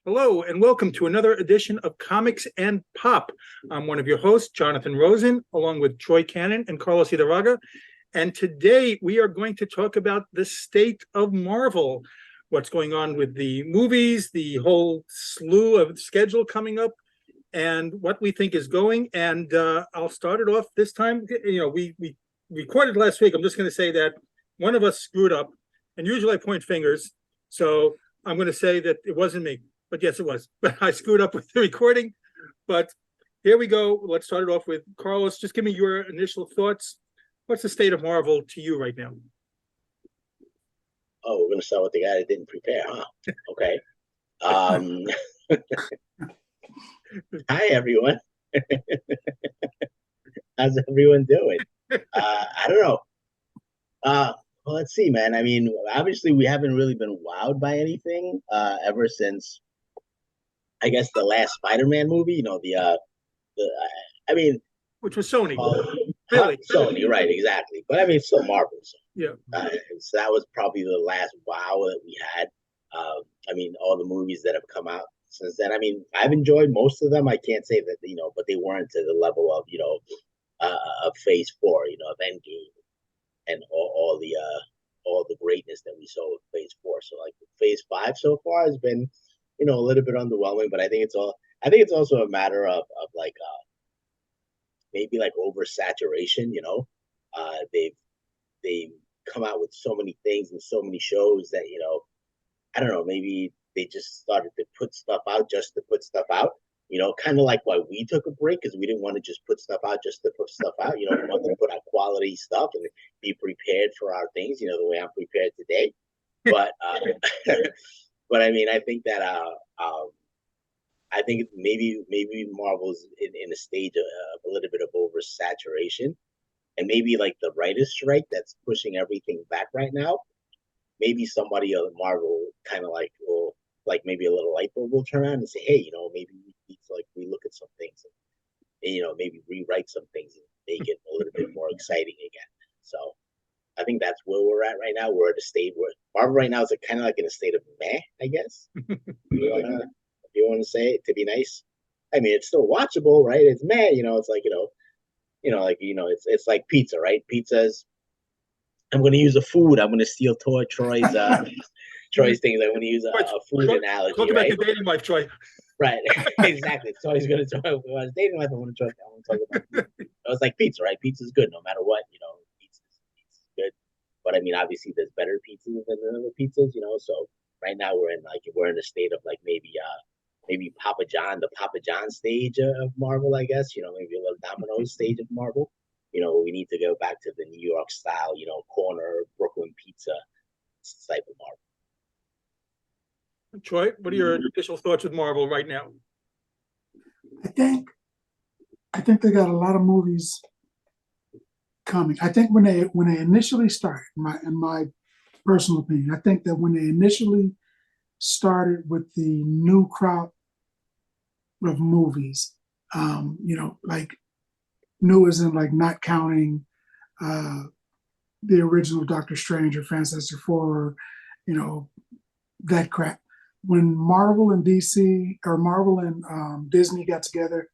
Hello, and welcome to another edition of Comics and Pop. I'm one of your hosts, Jonathan Rosen, along with Troy Cannon and Carlos Hidaraga. And today we are going to talk about the state of Marvel, what's going on with the movies, the whole slew of schedule coming up, and what we think is going. And I'll start it off this time. We recorded last week. I'm just going to say that one of us screwed up, and usually I point fingers. So I'm going to say that it wasn't me. But yes, it was. But I screwed up with the recording. But here we go. Let's start it off with Carlos. Just give me your initial thoughts. What's the state of Marvel to you right now? Oh, we're going to start with the guy that didn't prepare, huh? Okay. Um, Hi, everyone. How's everyone doing? I don't know. Well, let's see, man. I mean, obviously, we haven't really been wowed by anything ever since, I guess, the last Spider-Man movie. The I mean, Which was Sony. really? Sony, right? Exactly. But I mean, it's still Marvel. So, yeah. So that was probably the last wow that we had. I mean, all the movies that have come out since then. I mean, I've enjoyed most of them. I can't say that but they weren't to the level of of Phase 4, of Endgame and all the greatness that we saw with Phase 4. So like Phase 5 so far has been a little bit underwhelming, but I think it's also a matter of like maybe like oversaturation. They've come out with so many things and so many shows that I don't know, maybe they just started to put stuff out just to put stuff out. Kind of like why we took a break, because we didn't want to just put stuff out just to put stuff out. We wanted to put out quality stuff and be prepared for our things, the way I'm prepared today. But but I mean, I think that I think maybe Marvel's in a stage of a little bit of oversaturation, and maybe like the writer's strike that's pushing everything back right now. Maybe somebody at Marvel kind of like will, like, maybe a little light bulb will turn on and say, hey, maybe we need to like relook at some things and maybe rewrite some things and make it a little bit more exciting again. So I think that's where we're at right now. We're at a state where Marvel right now is kind of like in a state of meh, I guess. If you want to say it to be nice. I mean, it's still watchable, right? It's meh, it's like it's like pizza, right? Pizza's. I'm going to use a food. I'm going to steal Troy's Troy's things. I'm going to use a food analogy. Talk about your dating life, Troy. Right, exactly. So he's going to talk about his dating life. I want to talk about it. It's like pizza, right? Pizza's good no matter what. Pizza's good. But I mean, obviously, there's better pizzas than other pizzas. So right now we're in a state of like maybe the Papa John stage of Marvel, I guess. Maybe a little Domino's stage of Marvel. We need to go back to the New York style, corner Brooklyn pizza type of Marvel. Troy, what are your initial thoughts with Marvel right now? I think they got a lot of movies coming. I think when they initially started, in my personal opinion, I think that when they initially started with the new crop of movies, like new as in like not counting the original Doctor Strange or Fantastic Four, that crap. When Marvel and DC or Marvel and Disney got together,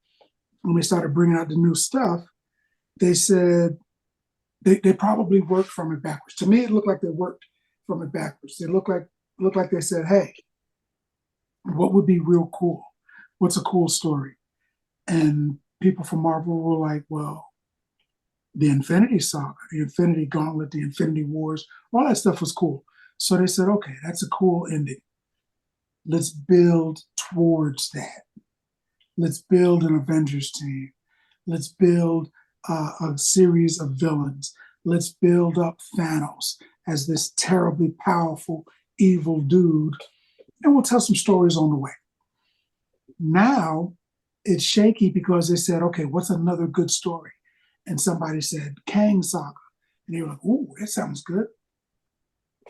when they started bringing out the new stuff, they said they probably worked from it backwards. To me, it looked like they worked from it backwards. They looked like they said, "Hey, what would be real cool? What's a cool story?" And people from Marvel were like, "Well, the Infinity Saga, the Infinity Gauntlet, the Infinity Wars, all that stuff was cool." So they said, "Okay, that's a cool ending. Let's build towards that. Let's build an Avengers team. Let's build a series of villains. Let's build up Thanos as this terribly powerful, evil dude, and we'll tell some stories on the way." Now it's shaky because they said, "Okay, what's another good story?" And somebody said Kang Saga, and they were like, "Ooh, that sounds good."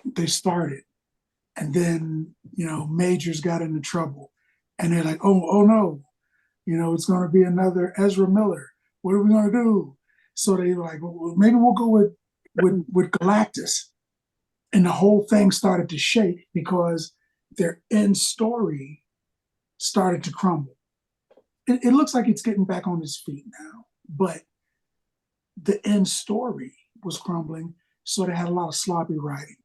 They started, and then Majors got into trouble, and they're like, "Oh no, it's going to be another Ezra Miller. What are we going to do?" So they were like, "Well, maybe we'll go with Galactus," and the whole thing started to shake because their end story started to crumble. It looks like it's getting back on its feet now, but the end story was crumbling, so they had a lot of sloppy writing.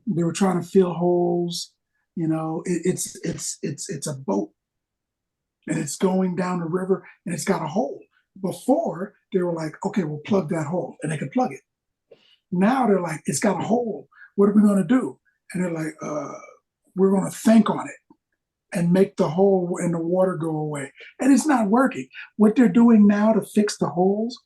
They were trying to fill holes. It's a boat, and it's going down the river, and it's got a hole. Before they were like, okay, we'll plug that hole, and they could plug it. Now they're like, it's got a hole. What are we going to do? And they're like, we're going to think on it and make the hole in the water go away. And it's not working. What they're doing now to fix the holes,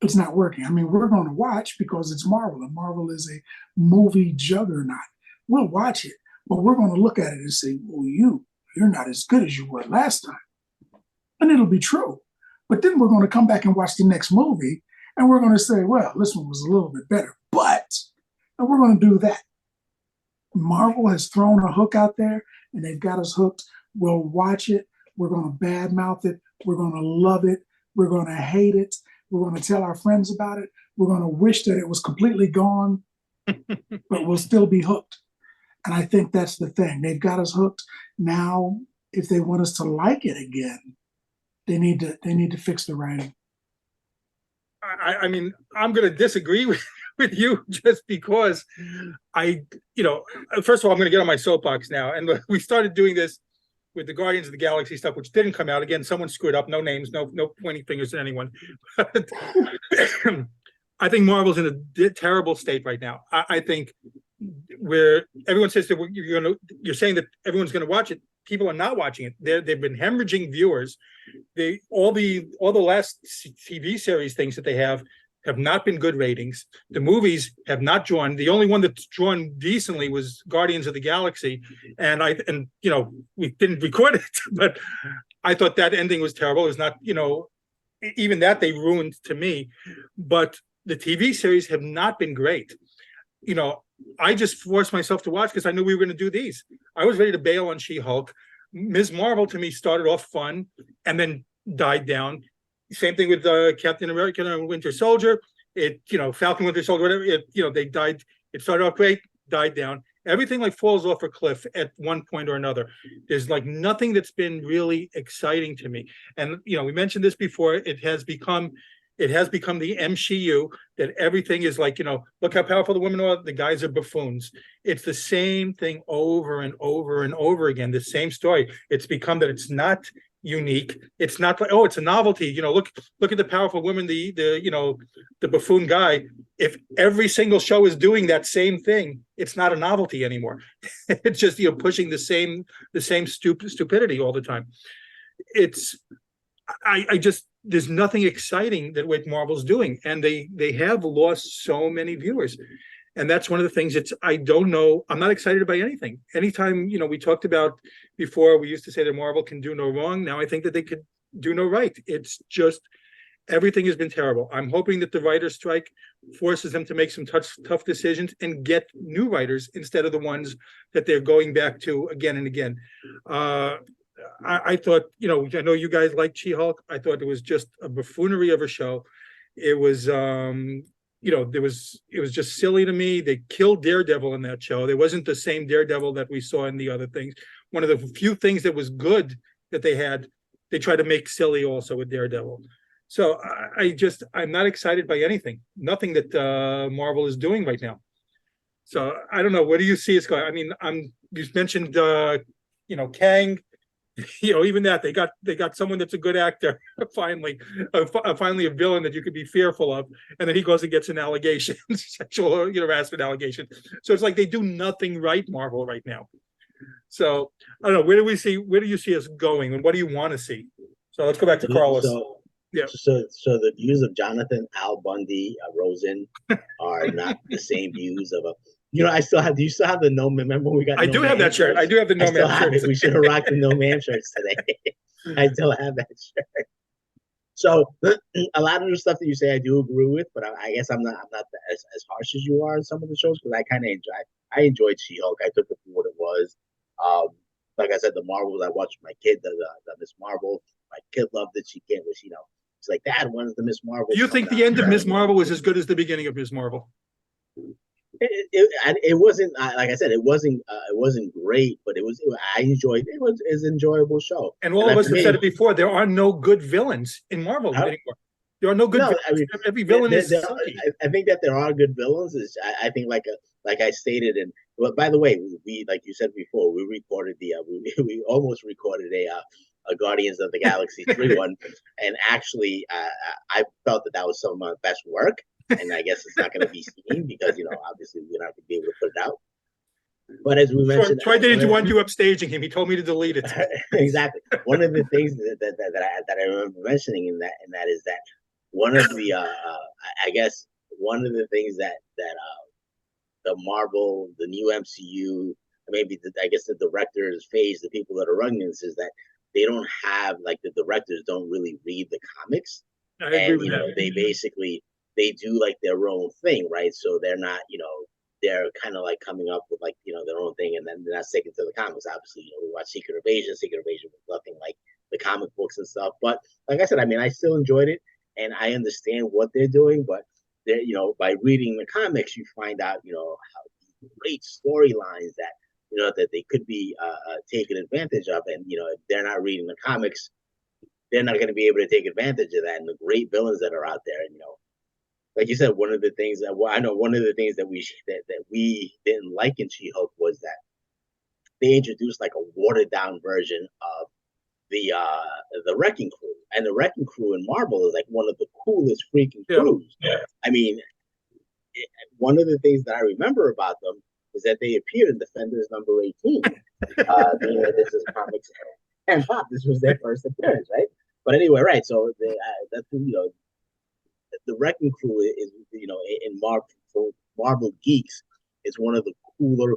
it's not working. I mean, we're going to watch because it's Marvel, and Marvel is a movie juggernaut. We'll watch it, but we're going to look at it and say, well, you're not as good as you were last time. And it'll be true. But then we're going to come back and watch the next movie, and we're going to say, well, this one was a little bit better. And we're going to do that. Marvel has thrown a hook out there, and they've got us hooked. We'll watch it. We're going to badmouth it. We're going to love it. We're going to hate it. We're going to tell our friends about it. We're going to wish that it was completely gone, but we'll still be hooked. And I think that's the thing. They've got us hooked. Now, if they want us to like it again, they need to fix the writing. I mean, I'm going to disagree with you just because first of all, I'm going to get on my soapbox now. And we started doing this with the Guardians of the Galaxy stuff, which didn't come out. Again, someone screwed up. No names, no pointing fingers at anyone. I think Marvel's in a terrible state right now. I think where everyone says that you're saying that everyone's going to watch it. People are not watching it. They've been hemorrhaging viewers. All the last TV series things that they have not been good ratings. The movies have not drawn. The only one that's drawn decently was Guardians of the Galaxy, and we didn't record it, but I thought that ending was terrible. It was not, even that they ruined to me. But the TV series have not been great. I just forced myself to watch because I knew we were going to do these. I was ready to bail on She-Hulk. Ms. Marvel to me started off fun and then died down. Same thing with Captain America and Winter Soldier. Falcon, Winter Soldier, whatever. They died. It started off great, died down. Everything like falls off a cliff at one point or another. There's like nothing that's been really exciting to me. And we mentioned this before. It has become the MCU, that everything is like, look how powerful the women are. The guys are buffoons. It's the same thing over and over and over again. The same story. It's become that it's not unique. It's not like, oh, it's a novelty. Look at the powerful women, the buffoon guy. If every single show is doing that same thing, it's not a novelty anymore. It's just pushing the same stupidity all the time. There's nothing exciting that what Marvel's doing, and they have lost so many viewers. And that's one of the things I don't know. I'm not excited by anything. Anytime, we talked about before, we used to say that Marvel can do no wrong. Now I think that they could do no right. It's just, everything has been terrible. I'm hoping that the writer's strike forces them to make some tough decisions and get new writers instead of the ones that they're going back to again and again. I thought, I know you guys like She-Hulk. I thought it was just a buffoonery of a show. It was, it was just silly to me. They killed Daredevil in that show. There wasn't the same Daredevil that we saw in the other things. One of the few things that was good that they had, they tried to make silly also with Daredevil. So I'm not excited by anything. Nothing that Marvel is doing right now. So I don't know. Where do you see us going? I mean, you mentioned, Kang. Even that they got someone that's a good actor finally a villain that you could be fearful of, and then he goes and gets an allegation, sexual harassment allegation. So it's like they do nothing right, Marvel, right now. So I don't know, where do you see us going, and what do you want to see? So let's go back to Carlos. So the views of Jonathan, Al Bundy, Rosen are not the same views of a. I still have. Do you still have the No Man? Remember when we got? I do have that shirt. I do have the No Man shirt. We should have rocked the No Man shirts today. I still have that shirt. So a lot of the stuff that you say, I do agree with, but I guess I'm not as harsh as you are on some of the shows, because I kind of enjoyed She-Hulk. I took it for what it was. Like I said, the Marvels, I watched my kid, the Miss Marvel. My kid loved it. She can't, it's like, Dad, when's the Miss Marvel? Do you think the end of Miss Marvel was as good as the beginning of Miss Marvel? it wasn't like I said, it wasn't great, but I enjoyed it. Was an enjoyable show. And all of us for have me, said it before. There are no good villains in Marvel huh? anymore. There are no good No, I villains. mean, Every villain is there sucky. I think that there are good villains. I think like I stated, and well, by the way, we like you said before, we recorded we almost recorded a Guardians of the Galaxy 3 one, and actually, I felt that was some of my best work, and I guess it's not going to be seen because obviously we're not going to be able to put it out. But as we mentioned, Troy didn't want you upstaging him. He told me to delete it. exactly. One of the things that I remember mentioning in that is that one of the I guess one of the things that the Marvel, the new MCU, maybe I guess the directors face, the people that are running this, is that they don't have, like, the directors don't really read the comics, I agree and with that. they basically they do like their own thing, right? So they're not, they're kind of like coming up with, like, their own thing, and then they're not sticking to the comics. Obviously, we watch Secret Invasion. Secret Invasion was nothing like the comic books and stuff. But like I said, I mean, I still enjoyed it, and I understand what they're doing. But they're, by reading the comics, you find out, how great storylines that they could be taken advantage of, and if they're not reading the comics, they're not going to be able to take advantage of that, and the great villains that are out there, and like you said, one of the things that, well, I know one of the things that we didn't like in She-Hulk was that they introduced like a watered down version of the Wrecking Crew, and the Wrecking Crew in Marvel is like one of the coolest freaking crews. Yeah. I mean, one of the things that I remember about them is that they appeared in Defenders number 18. This is comics and pop. This was their first appearance, right? But anyway, right? So that's the Wrecking Crew is, in Marvel geeks, is one of the cooler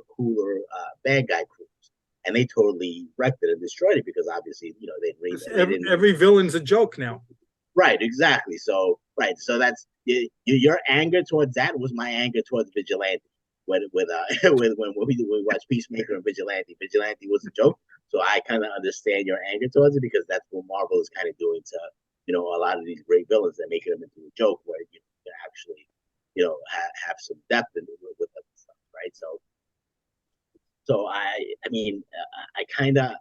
bad guy crews, and they totally wrecked it and destroyed it because obviously, they'd raised every villain's a joke now. Right, exactly. So that's your anger towards that was my anger towards Vigilante. When when we watched Peacemaker and Vigilante was a joke. So I kind of understand your anger towards it because that's what Marvel is kind of doing to a lot of these great villains. They're making them into a joke where you can actually have some depth with them and stuff, right? So I mean I kind of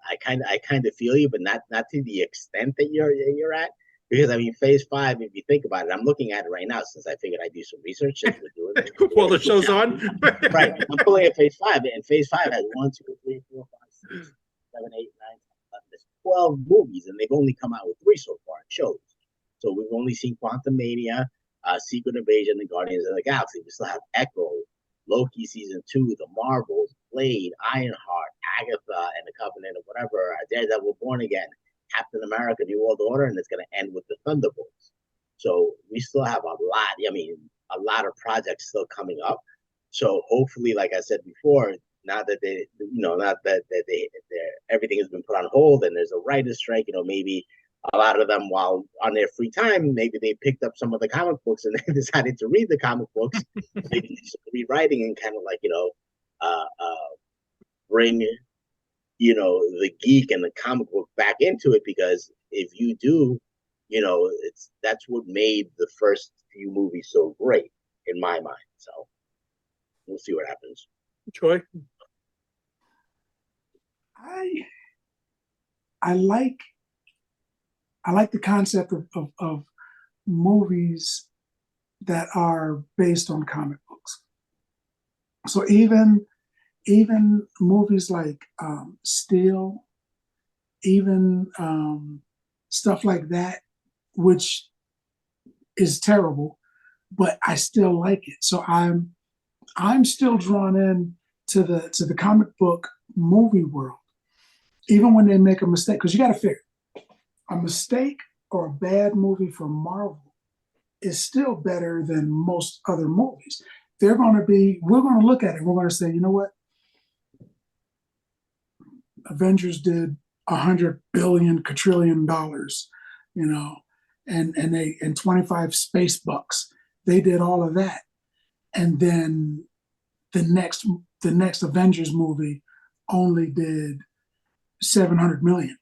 feel you, but not to the extent that you're at. Because I mean, Phase 5, if you think about it, I'm looking at it right now since I figured I'd do some research since we're doing it. While the show's on. Right. I'm pulling at Phase 5, and Phase 5 has 1, 2, 3, 4, 5, 6, 7, 8, 9, 10, 11. There's 12 movies, and they've only come out with 3 so far in shows. So we've only seen Quantumania, Secret Invasion, and Guardians of the Galaxy. We still have Echo, Loki Season 2, The Marvels, Blade, Ironheart, Agatha, and the Covenant of whatever, Daredevil Born Again, Captain America, New World Order, and it's going to end with the Thunderbolts. So we still have a lot. I mean, a lot of projects still coming up. So hopefully, like I said before, now that everything has been put on hold and there's a writer's strike, maybe a lot of them, while on their free time, maybe they picked up some of the comic books and they decided to read the comic books, maybe rewriting and kind of like bring the geek and the comic book back into it, because if you do, that's what made the first few movies so great in my mind. So we'll see what happens. Troy? I like the concept of movies that are based on comic books. So even movies like Steel, even stuff like that, which is terrible, but I still like it. So I'm still drawn in to the comic book movie world, even when they make a mistake. Because you got to figure, a mistake or a bad movie for Marvel is still better than most other movies. We're going to look at it. We're going to say, you know what? Avengers did $100 billion quadrillion, and 25 space bucks. They did all of that, and then the next Avengers movie only did 700 million,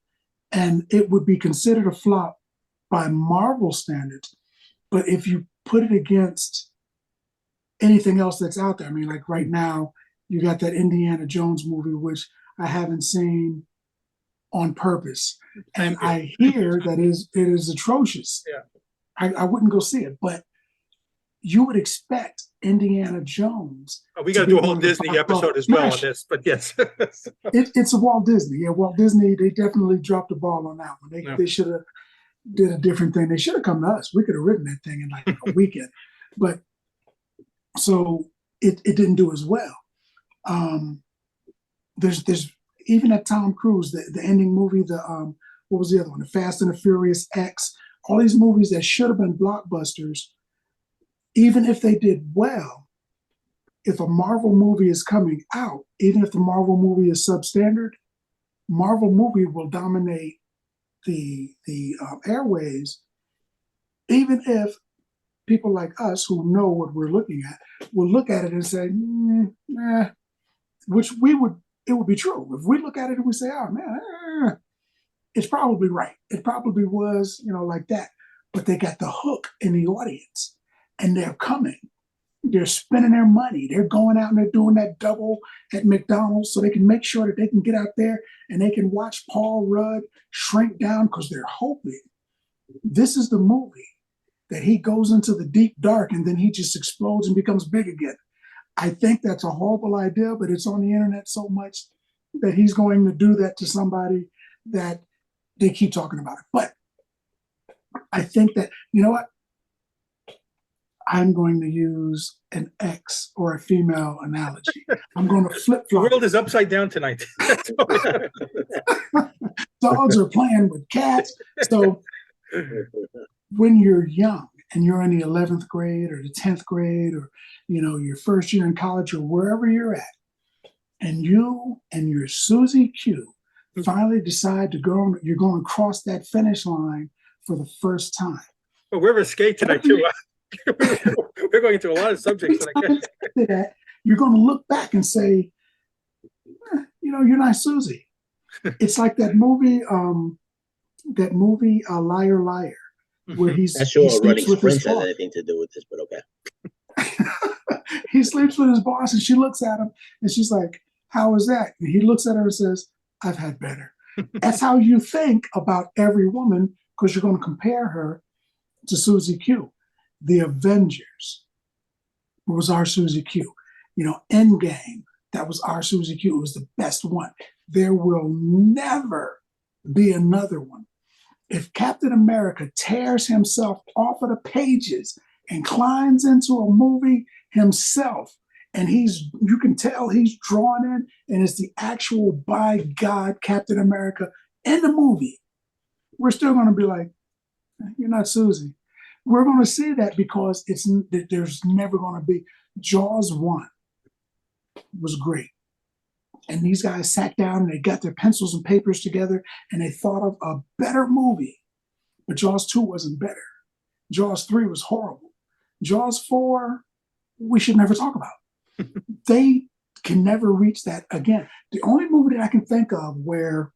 and it would be considered a flop by Marvel standards. But if you put it against anything else that's out there. I mean, like right now, you got that Indiana Jones movie, which I haven't seen on purpose, and I hear that it is atrocious. Yeah. I wouldn't go see it, but you would expect Indiana Jones. We got to do a whole Disney episode as well on this, but yes. It's a Walt Disney. Yeah, Walt Disney, they definitely dropped the ball on that one. They should have did a different thing. They should have come to us. We could have written that thing in like a weekend. But so it didn't do as well. There's even at Tom Cruise, the ending movie, what was the other one? The Fast and the Furious X, all these movies that should have been blockbusters, even if they did well, if a Marvel movie is coming out, even if the Marvel movie is substandard, Marvel movie will dominate the airwaves, even if people like us who know what we're looking at will look at it and say, which it would be true. If we look at it and we say, oh man, it's probably right. It probably was, like that. But they got the hook in the audience and they're coming. They're spending their money. They're going out and they're doing that double at McDonald's so they can make sure that they can get out there and they can watch Paul Rudd shrink down because they're hoping this is the movie that he goes into the deep dark and then he just explodes and becomes big again. I think that's a horrible idea, but it's on the internet so much that he's going to do that to somebody that they keep talking about it. But I think that, you know what? I'm going to use an X or a female analogy. I'm going to flip-flop. The world is upside down tonight. Dogs are playing with cats. So when you're young and you're in the 11th grade or the 10th grade or, your first year in college or wherever you're at, and you and your Susie Q finally decide you're going to cross that finish line for the first time. Well, we're skate tonight too. We're going into a lot of subjects. You're going to look back and say, you're not Susie. It's like that movie, Liar Liar, where he sleeps running with his sprints has boss. anything to do with this, but okay. He sleeps with his boss, and she looks at him, and she's like, "How is that?" And he looks at her and says, "I've had better." That's how you think about every woman because you're going to compare her to Susie Q. The Avengers was our Susie Q. Endgame, that was our Susie Q. It was the best one. There will never be another one. If Captain America tears himself off of the pages and climbs into a movie himself, and you can tell he's drawn in, and it's the actual, by God, Captain America in the movie, we're still going to be like, you're not Susie. We're going to see that because there's never going to be. Jaws 1 was great. And these guys sat down and they got their pencils and papers together and they thought of a better movie. But Jaws 2 wasn't better. Jaws 3 was horrible. Jaws 4, we should never talk about. They can never reach that again. The only movie that I can think of where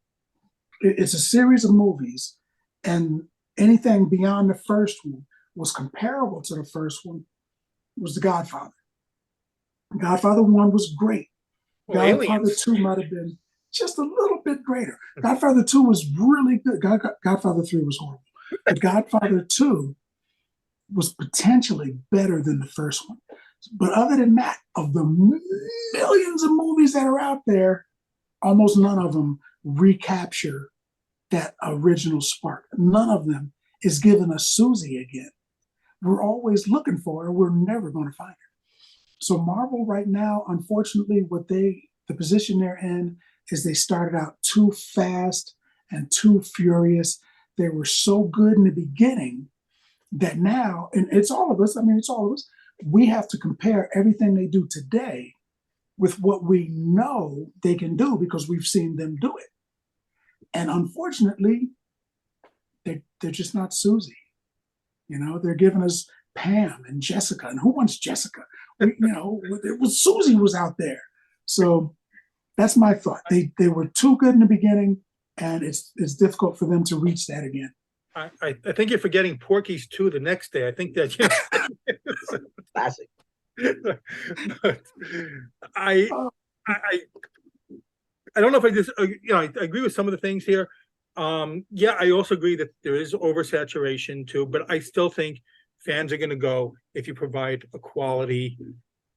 it's a series of movies and anything beyond the first one was comparable to the first one was The Godfather. Godfather 1 was great. Godfather 2 might have been just a little bit greater. Godfather 2 was really good. Godfather 3 was horrible. But Godfather 2 was potentially better than the first one. But other than that, of the millions of movies that are out there, almost none of them recapture that original spark. None of them is giving us Susie again. We're always looking for her. We're never going to find her. So Marvel right now, unfortunately, the position they're in is they started out too fast and too furious. They were so good in the beginning that now, and it's all of us, we have to compare everything they do today with what we know they can do because we've seen them do it. And unfortunately, they're just not Susie. They're giving us Pam and Jessica, and who wants Jessica? Susie was out there. So that's my thought. They were too good in the beginning, and it's difficult for them to reach that again. I think you're forgetting Porky's 2 the next day. I think that classic. But I, Oh, I, I don't know if I just, I agree with some of the things here. Yeah, I also agree that there is oversaturation too, but I still think fans are going to go if you provide a quality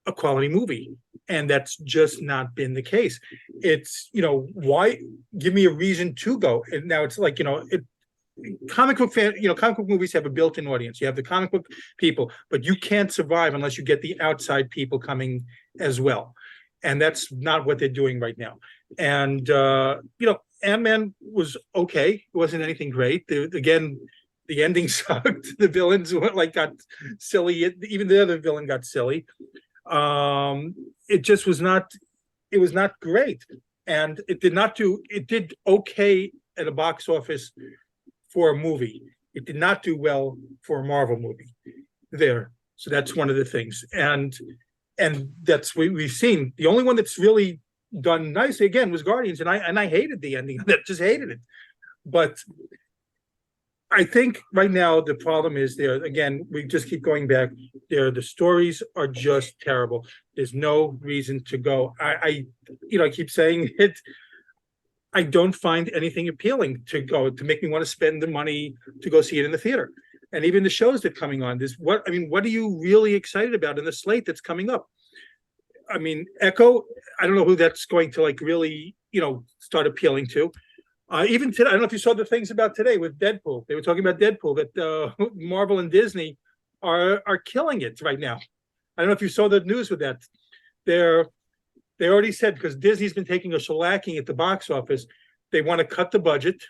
movie. And that's just not been the case. It's, why give me a reason to go? And now it's like, comic book fan, comic book movies have a built-in audience. You have the comic book people, but you can't survive unless you get the outside people coming as well. And that's not what they're doing right now. And Ant-Man was okay. It wasn't anything great. Again, the ending sucked. The villains got silly. Even the other villain got silly. It just was not. It was not great, and it did not do. It did okay at a box office for a movie. It did not do well for a Marvel movie there. So that's one of the things. And that's what we've seen. The only one that's really done nicely again was Guardians, and I hated the ending of that, just hated it. But I think right now the problem is there again, we just keep going back. The stories are just terrible. There's no reason to go. I keep saying it. I don't find anything appealing to go to make me want to spend the money to go see it in the theater. And even the shows that are coming on, what are you really excited about in the slate that's coming up? I mean, Echo, I don't know who that's going to really, start appealing to. Even today, I don't know if you saw the things about today with Deadpool. They were talking about Deadpool that Marvel and Disney are killing it right now. I don't know if you saw the news with that. They're they already said because Disney's been taking a shellacking at the box office, they want to cut the budget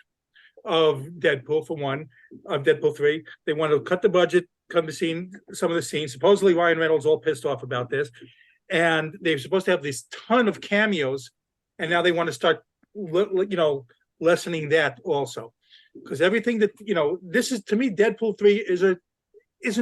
of Deadpool for one, of Deadpool 3. They want to cut the budget, come to scene some of the scenes. Supposedly Ryan Reynolds all pissed off about this. And they're supposed to have this ton of cameos, and now they want to start, lessening that also, because everything that this is to me, Deadpool 3 is a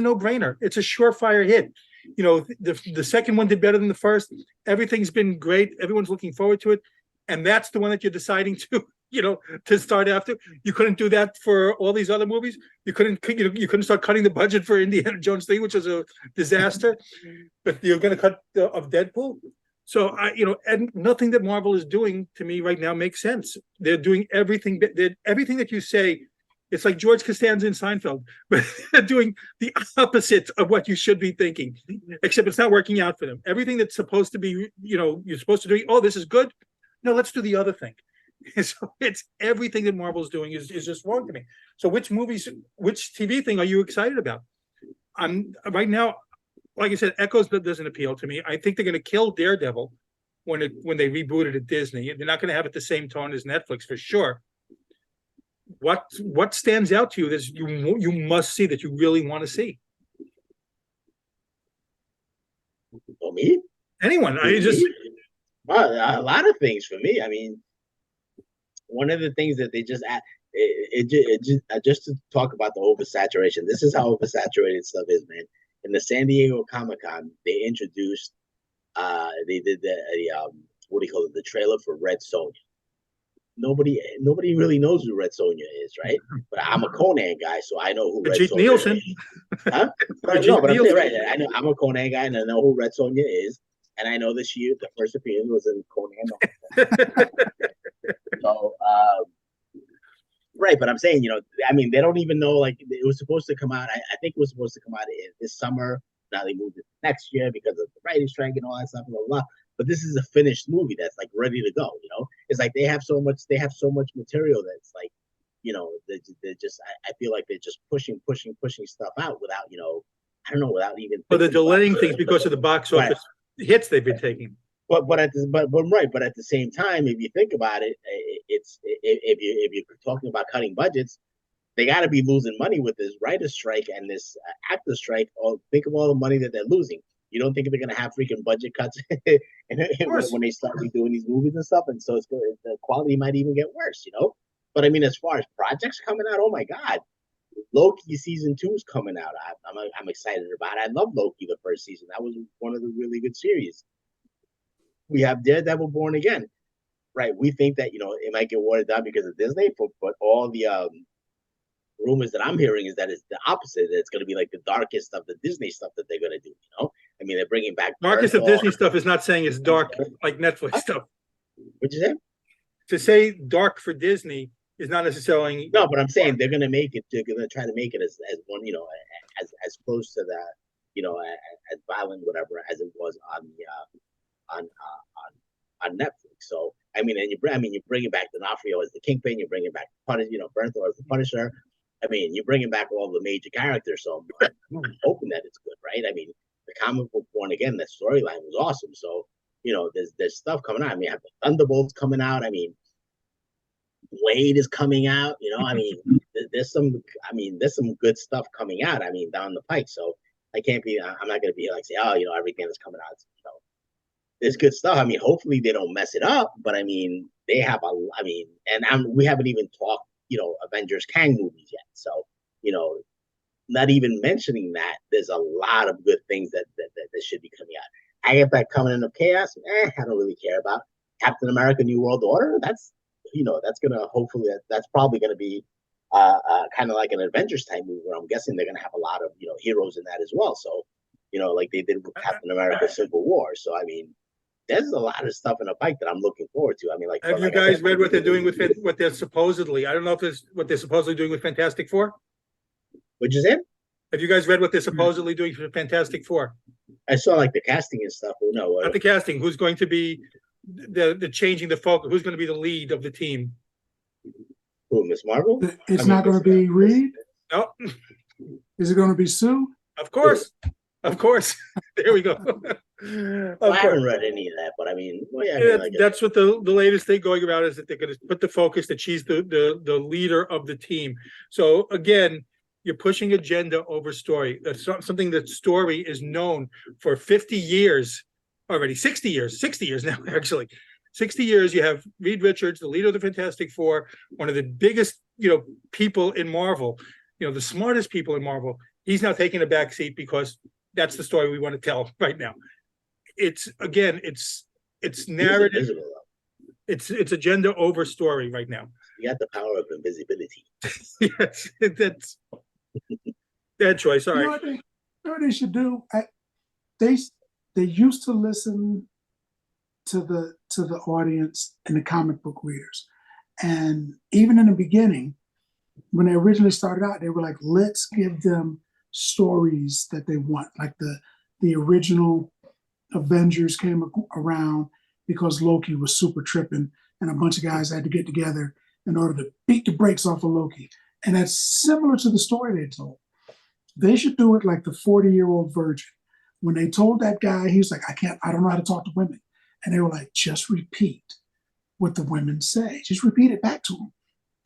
no brainer. It's a surefire hit. The second one did better than the first. Everything's been great. Everyone's looking forward to it, and that's the one that you're deciding to start after. You couldn't do that for all these other movies. You couldn't start cutting the budget for Indiana Jones 3, which was a disaster. But you're going to cut of Deadpool. So and nothing that Marvel is doing to me right now makes sense. They're doing everything. Everything that you say. It's like George Costanza in Seinfeld, but they're doing the opposite of what you should be thinking, except it's not working out for them. Everything that's supposed to be, you're supposed to do, oh, this is good. No, let's do the other thing. So it's everything that Marvel's doing is just wrong to me. So which TV thing are you excited about? I'm right now, like I said, Echoes doesn't appeal to me. I think they're going to kill Daredevil when they reboot it at Disney. They're not going to have it the same tone as Netflix for sure. What stands out to you that you must see that you really want to see? For me, Anyone? well, a lot of things for me. I mean, one of the things that they just add, just to talk about the oversaturation. This is how oversaturated stuff is, man. In the San Diego Comic-Con, they introduced, they did what do you call it, the trailer for Red Sonja. Nobody really knows who Red Sonja is, right? But I'm a Conan guy, so I know who Red Sonja Nielsen. is. Huh? No, but I'm saying, right. I know I'm a Conan guy, and I know who Red Sonja is, and I know that the first appearance was in Conan. So, right, but I'm saying, I mean, they don't even know. Like, it was supposed to come out. I think it was supposed to come out this summer. Now they moved it next year because of the writing strike and all that stuff, blah, blah, blah. But this is a finished movie that's like ready to go. It's like they have so much material that's like, they're just. I feel like they're just pushing stuff out without, I don't know, without even. But they're delaying things because of the box office hits they've been taking. But at the same time, if you think about it, it's if you're talking about cutting budgets, they got to be losing money with this writer strike and this actor strike. Or think of all the money that they're losing. You don't think they're going to have freaking budget cuts when they start redoing these movies and stuff? And so the quality might even get worse, But I mean, as far as projects coming out, oh my God, Loki season 2 is coming out. I'm excited about it. I love Loki the first season. That was one of the really good series. We have Daredevil Born Again, right? We think that it might get watered down because of Disney, but all the rumors that I'm hearing is that it's the opposite. That it's going to be like the darkest of the Disney stuff that they're going to do. I mean, they're bringing back Darkest of Earthall. Disney stuff is not saying it's dark like Netflix What? stuff. What'd you say? To say dark for Disney is not necessarily No, but I'm saying they're gonna make it. They're gonna try to make it as one, as close to that, as violent, whatever, as it was on Netflix. So I mean, you're bringing back D'Onofrio as the Kingpin. You're bringing back Bernthal as the Punisher. I mean, you're bringing back all the major characters. So I'm hoping that it's good, right? I mean, the comic book Born Again, that storyline was awesome. So there's stuff coming out. I mean, I have the Thunderbolts coming out. I mean, Blade is coming out. I mean, there's some good stuff coming out. I mean, down the pike. So I'm not gonna be like say, oh, everything that's coming out. There's good stuff. I mean, hopefully they don't mess it up. But I mean, they have we haven't even talked, Avengers Kang movies yet. So, not even mentioning that, there's a lot of good things that should be coming out. Agatha Covenant of Chaos, I don't really care about. Captain America: New World Order, that's probably gonna be kind of like an Avengers type movie where I'm guessing they're gonna have a lot of heroes in that as well. So, like they did with Captain America: Civil War. So I mean, there's a lot of stuff in the bike that I'm looking forward to. I mean, have you guys read what they're doing with what they're supposedly? I don't know if it's what they're supposedly doing with Fantastic Four. What'd you say? Have you guys read what they're supposedly doing for Fantastic Four? I saw like the casting and stuff. Well, no, not the casting. Who's going to be the changing the focus? Who's going to be the lead of the team? Who, Miss Marvel? It's not going to be Reed. No. Is it going to be Sue? Of course. There we go. I haven't read any of that, but I mean, that's what the latest thing going around is that they're going to put the focus that she's the leader of the team. So again, you're pushing agenda over story. That's something that story is known for 50 years already, 60 years now, actually. 60 years, you have Reed Richards, the leader of the Fantastic Four, one of the biggest, people in Marvel, the smartest people in Marvel. He's now taking a back seat because that's the story we want to tell right now. It's narrative. It's agenda over story right now. You got the power of invisibility. Yes, that's bad choice. All right. You know what they should do? They used to listen to the audience and the comic book readers, and even in the beginning, when they originally started out, they were like, let's give them stories that they want, like the original Avengers came around because Loki was super tripping and a bunch of guys had to get together in order to beat the brakes off of Loki. And that's similar to the story they told. They should do it like the 40-year-old virgin. When they told that guy, he was like, I don't know how to talk to women. And they were like, just repeat what the women say. Just repeat it back to them.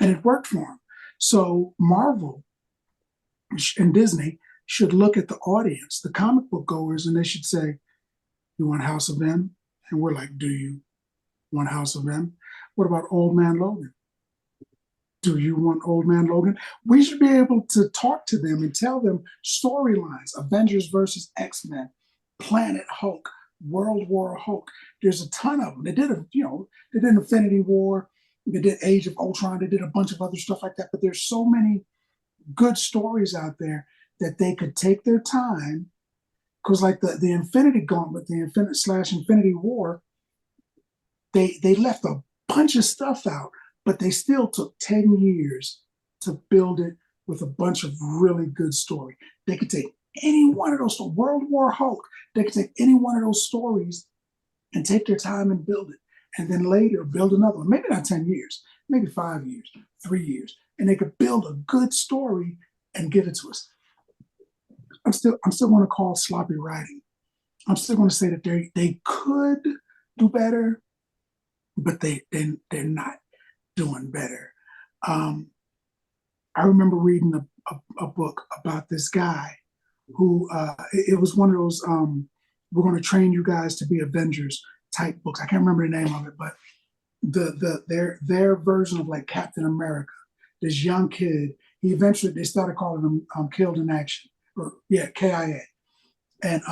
And it worked for them. So Marvel and Disney should look at the audience, the comic book goers, and they should say, you want House of M? And we're like, do you want House of M? What about Old Man Logan? Do you want Old Man Logan? We should be able to talk to them and tell them storylines, Avengers versus X-Men, Planet Hulk, World War Hulk. There's a ton of them. They did Infinity War, they did Age of Ultron, they did a bunch of other stuff like that, but there's so many good stories out there that they could take their time, because like the Infinity Gauntlet, the Infinity War, they left a bunch of stuff out, but they still took 10 years to build it with a bunch of really good story. They could take any one of those, World War Hulk, they could take any one of those stories and take their time and build it. And then later build another one, maybe not 10 years, maybe 5 years, 3 years. And they could build a good story and give it to us. I'm still going to call sloppy writing. I'm still going to say that they could do better, but they're not doing better. I remember reading a book about this guy who it was one of those we're going to train you guys to be Avengers type books. I can't remember the name of it, but their version of like Captain America. This young kid, they started calling him Killed in Action, or KIA, and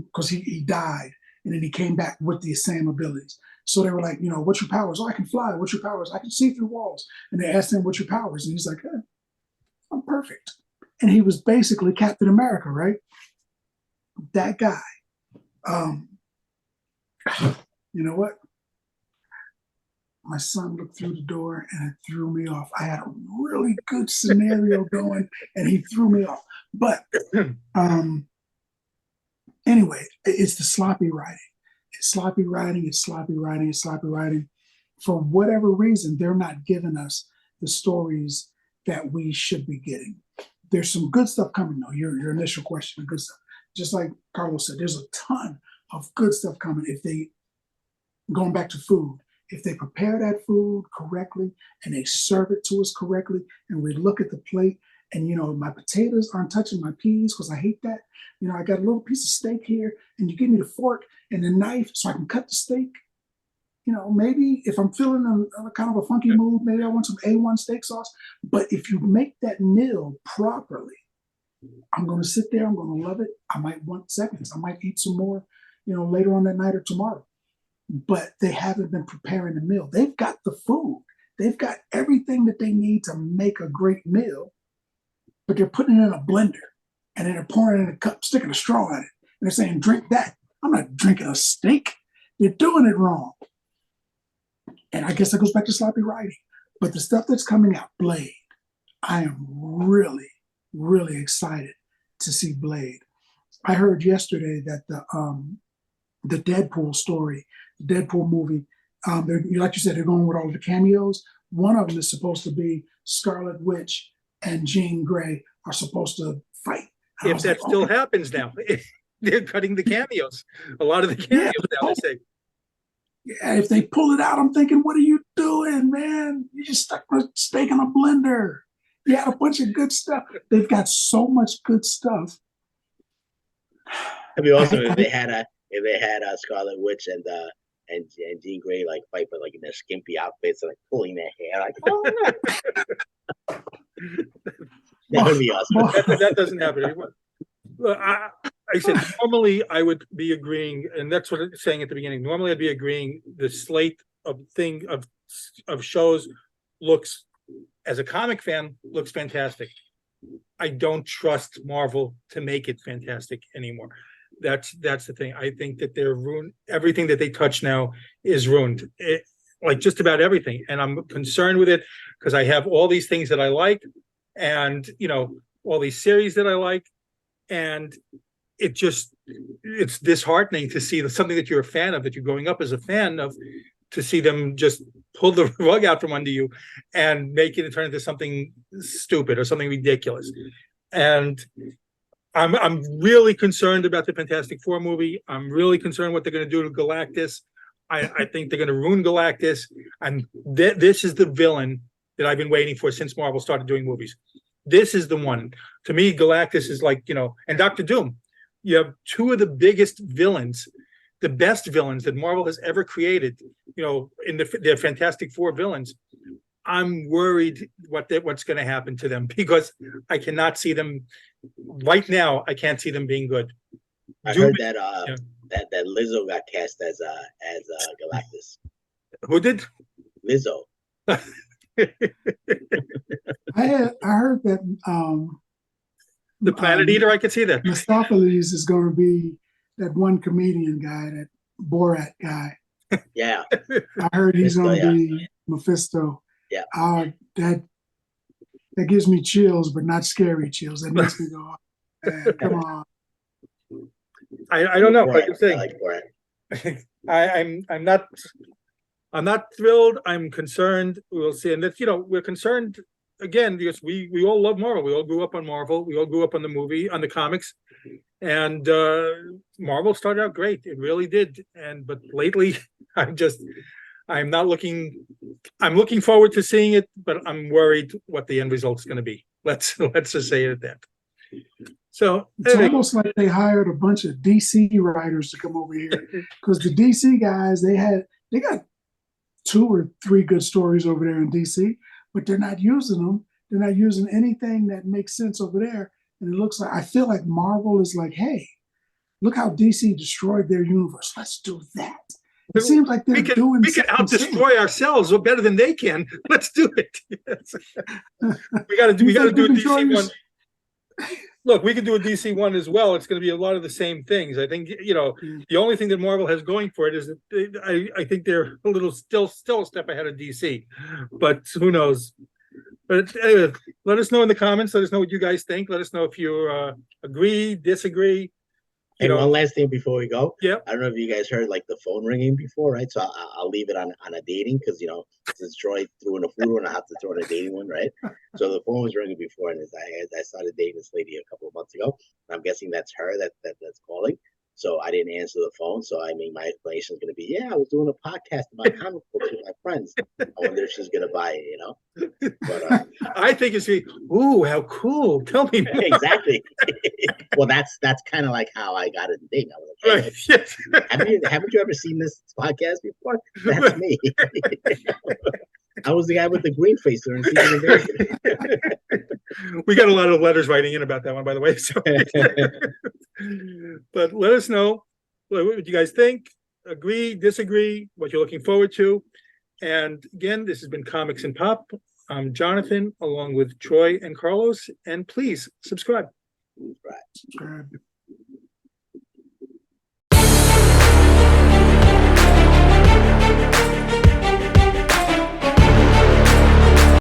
because he died and then he came back with the same abilities. So they were like, what's your powers? Oh, I can fly. What's your powers? I can see through walls. And they asked him, what's your powers? And he's like, I'm perfect. And he was basically Captain America, right? That guy Um, you know what? My son looked through the door and it threw me off. I had a really good scenario going and he threw me off. But um, anyway, it's the sloppy writing. It's sloppy writing, it's sloppy writing, it's sloppy writing. For whatever reason, they're not giving us the stories that we should be getting. There's some good stuff coming though. Your initial question, good stuff. Just like Carlos said, there's a ton of good stuff coming if they, going back to food, if they prepare that food correctly and they serve it to us correctly, and we look at the plate and, you know, my potatoes aren't touching my peas because I hate that. You know, I got a little piece of steak here and you give me the fork and the knife so I can cut the steak. You know, maybe if I'm feeling a kind of a funky mood, maybe I want some A1 steak sauce. But if you make that meal properly, I'm going to sit there, I'm going to love it. I might want seconds. I might eat some more, you know, later on that night or tomorrow. But they haven't been preparing the meal. They've got the food. They've got everything that they need to make a great meal, but they're putting it in a blender and then they're pouring it in a cup, sticking a straw in it. And they're saying, drink that. I'm not drinking a steak. They're doing it wrong. And I guess that goes back to sloppy writing. But the stuff that's coming out, Blade, I am really, really excited to see Blade. I heard yesterday that the Deadpool story, the Deadpool movie, like you said, they're going with all of the cameos. One of them is supposed to be Scarlet Witch and Jean Grey are supposed to fight. And If that still happens now, they're cutting the cameos. A lot of the cameos now, they say. Yeah, if they pull it out, I'm thinking, what are you doing, man? You just stuck a steak in a blender. You had a bunch of good stuff. They've got so much good stuff. It'd be awesome if they had Scarlet Witch and Jean Grey like fight, but like in their skimpy outfits, and, like pulling their hair, like oh. That would be awesome. That doesn't happen anymore. Look, I said normally I would be agreeing, and that's what I'm saying at the beginning. Normally I'd be agreeing the slate of shows looks, as a comic fan, looks fantastic. I don't trust Marvel to make it fantastic anymore. That's the thing. I think that they're ruined. Everything that they touch now is ruined. Like just about everything. And I'm concerned with it because I have all these things that I like, and you know, all these series that I like, and it's disheartening to see something that you're a fan of, that you're growing up as a fan of, to see them just pull the rug out from under you and make it turn into something stupid or something ridiculous. And I'm really concerned about the Fantastic Four movie. I'm really concerned what they're going to do to Galactus. I think they're going to ruin Galactus. And this is the villain that I've been waiting for since Marvel started doing movies. This is the one. To me, Galactus is like, you know, and Doctor Doom. You have two of the biggest villains, the best villains that Marvel has ever created, you know, in their Fantastic Four villains. I'm worried what's going to happen to them, because I cannot see them right now. I can't see them being good. I heard that that Lizzo got cast as Galactus. Who did? Lizzo. I heard that the Planet Eater. I could see that. Mistopheles is going to be that one comedian guy, that Borat guy. Yeah. I heard he's going to be Mephisto. Yeah. That gives me chills, but not scary chills. That makes me go, oh, man, come on. I don't know. Like I'm saying, I like I'm not thrilled. I'm concerned. We'll see. And that's, you know, we're concerned again because we all love Marvel. We all grew up on Marvel. We all grew up on the comics, and Marvel started out great. It really did. But lately, I'm looking forward to seeing it, but I'm worried what the end result is going to be. Let's just say it at that. So it's almost like they hired a bunch of DC writers to come over here, because the DC guys, they got 2 or 3 good stories over there in DC, but they're not using them. They're not using anything that makes sense over there. And it looks like, I feel like Marvel is like, hey, look how DC destroyed their universe. Let's do that. It seems like we can out-destroy ourselves better than they can. Let's do it. Yes. we got to do a DC one. look, we could do a DC one as well. It's going to be a lot of the same things. I think, the only thing that Marvel has going for it is that I think they're a little still a step ahead of DC, but who knows? But anyway, let us know in the comments. Let us know what you guys think. Let us know if you agree, disagree. And one last thing before we go. Yeah. I don't know if you guys heard like the phone ringing before, right? So I'll leave it on a dating because since Troy threw in a food one, I have to throw in a dating one, right? So the phone was ringing before, and as I started dating this lady a couple of months ago, I'm guessing that's her that's calling. So I didn't answer the phone. So I mean, my explanation is going to be, I was doing a podcast about comic books with my friends. I wonder if she's going to buy it, But I think it's ooh, how cool! Tell me more. Exactly. Well, that's kind of like how I got into dating. I was like, hey, Right. Yes. haven't you ever seen this podcast before? That's me. I was the guy with the green face during Secret Invasion. We got a lot of letters writing in about that one, by the way. So. But let us know what you guys think, agree, disagree, what you're looking forward to. And again, this has been Comics and Pop. I'm Jonathan, along with Troy and Carlos, and please subscribe. Right. Subscribe.